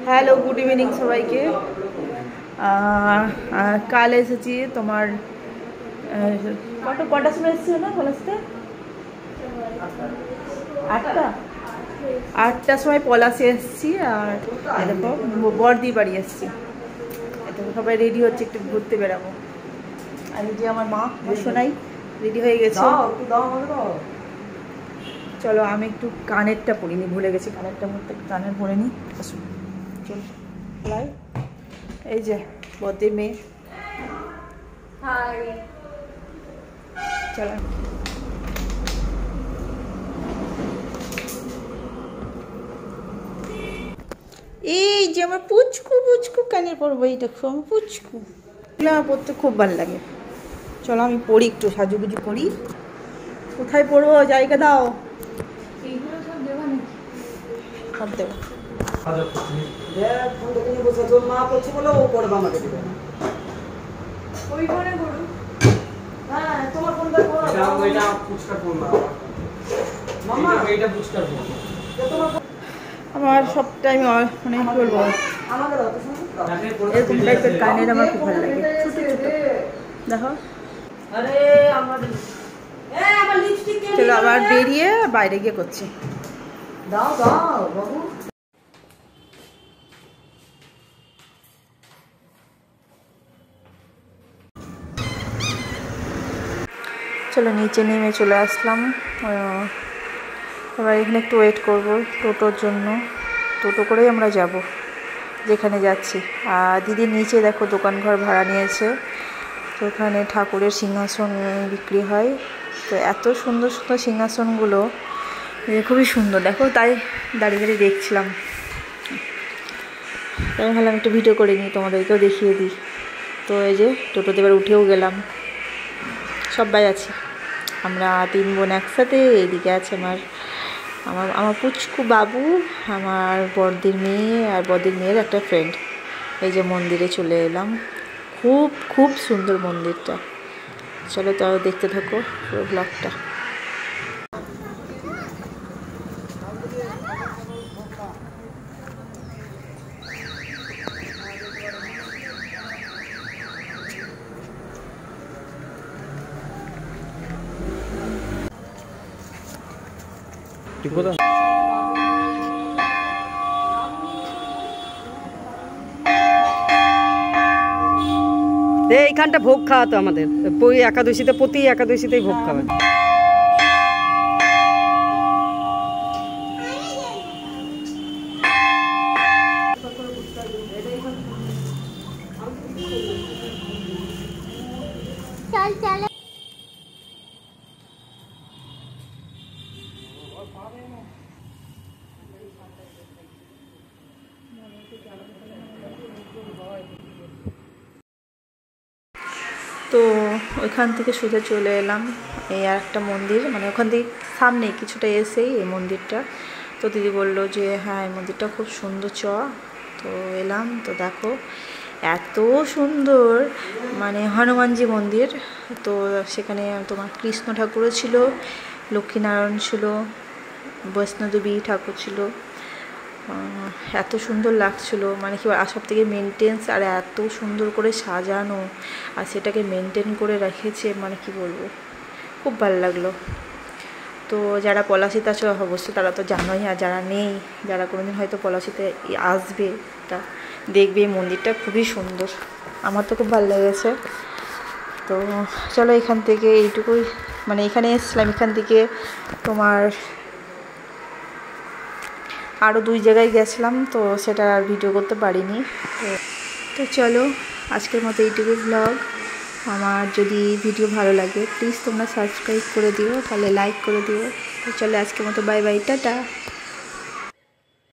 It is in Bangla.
হ্যালো, গুড ইভিনিং সবাইকে। কাল এসেছি তোমার কটার সময় এসেছি না পলাশতে? 8টার সময় পলাশে এসেছি। আর দেখো বড়দি বাড়ি এসেছি। এটা সবাই রেডি হচ্ছে, একটু ঘুরতে বেরাবো। আর এই যে আমার মা সোনাই রেডি হয়ে গেছে। চলো আমি একটু কানেরটা পরিনি, ভুলে গেছি কানেরটা মধ্যে, কানের পরে নি। চল এই যে বদ্দির মেয়ে। চলো এই যে আমার পুচকু পুচকু কানের পরবো, এই দেখো আমার পুচকু। আমার পরতে খুব ভালো লাগে। চলো আমি পড়ি, একটু সাজুগুজু করি। কোথায় পড়বো, জায়গা দাও। সব দেবো। আমার সব টাইম মানে কি বলবো, এরকম টাইপের কানের আমার খুব ভালো লাগে, ছোট ছোট। দেখো চলো আবার বেরিয়ে বাইরে গিয়ে করছি। দাও দাও বাবু। চলো নিচে নেমে চলে আসলাম। এবার এখানে একটু ওয়েট করবো টোটোর জন্য। টোটো করেই আমরা যাব যেখানে যাচ্ছি। আর দিদির নিচে দেখো দোকানঘর ভাড়া নিয়েছে, তো ওখানে ঠাকুরের সিংহাসন বিক্রি হয়। তো এত সুন্দর সুন্দর সিংহাসনগুলো, খুবই সুন্দর দেখো, তাই দাঁড়িয়ে দাঁড়িয়ে দেখছিলাম। তাই ভাবলাম একটু ভিডিও করে নিই, তোমাদেরকেও দেখিয়ে দিই। তো এই যে টোটোতে এবার উঠেও গেলাম, সবাই আছে, আমরা 3 বোন একসাথে। এইদিকে আছে আমার পুচকু বাবু, আমার বড়দির মেয়ে আর বড়দির মেয়ের একটা ফ্রেন্ড। এই যে মন্দিরে চলে এলাম, খুব খুব সুন্দর মন্দিরটা। চলো তাও দেখতে থাকো পুরো ব্লগটা। এইখানটা ভোগ খাওয়াতো আমাদের, একাদশীতে, প্রতি একাদশীতেই ভোগ খাওয়ায়। তো ওইখান থেকে সোজা চলে এলাম এই আর একটা মন্দির, মানে ওখান থেকে সামনেই কিছুটা এসেই এই মন্দিরটা। তো দিদি বললো যে হ্যাঁ এই মন্দিরটা খুব সুন্দর, চ। তো এলাম, তো দেখো এত সুন্দর, মানে হনুমানজি মন্দির। তো সেখানে তোমার কৃষ্ণ ঠাকুরও ছিল, লক্ষ্মীনারায়ণ ছিল, বৈষ্ণোদেবী ঠাকুর ছিল। এত সুন্দর লাগছিল, মানে কি সব থেকে মেনটেন্স, আর এত সুন্দর করে সাজানো, আর সেটাকে মেনটেন করে রেখেছে, মানে কি বলবো, খুব ভালো লাগলো। তো যারা পলাশিতে আছো অবশ্যই তারা তো জানোই, আর যারা নেই, যারা কোনোদিন হয়তো পলাশিতে আসবে, তা দেখবে এই মন্দিরটা খুবই সুন্দর, আমার তো খুব ভালো লেগেছে। তো চলো এখান থেকে এইটুকুই, মানে এখানে এসেছিলাম, এখান থেকে তোমার আরও 2 জায়গায় গেছিলাম, তো সেটা আর ভিডিও করতে পারিনি। তো চলো আজকের মতো এইটুকু ব্লগ। আমার যদি ভিডিও ভালো লাগে প্লিজ তোমরা সাবস্ক্রাইব করে দিও, তাহলে লাইক করে দিও। তো চলো আজকের মতো বাই বাই, টাটা।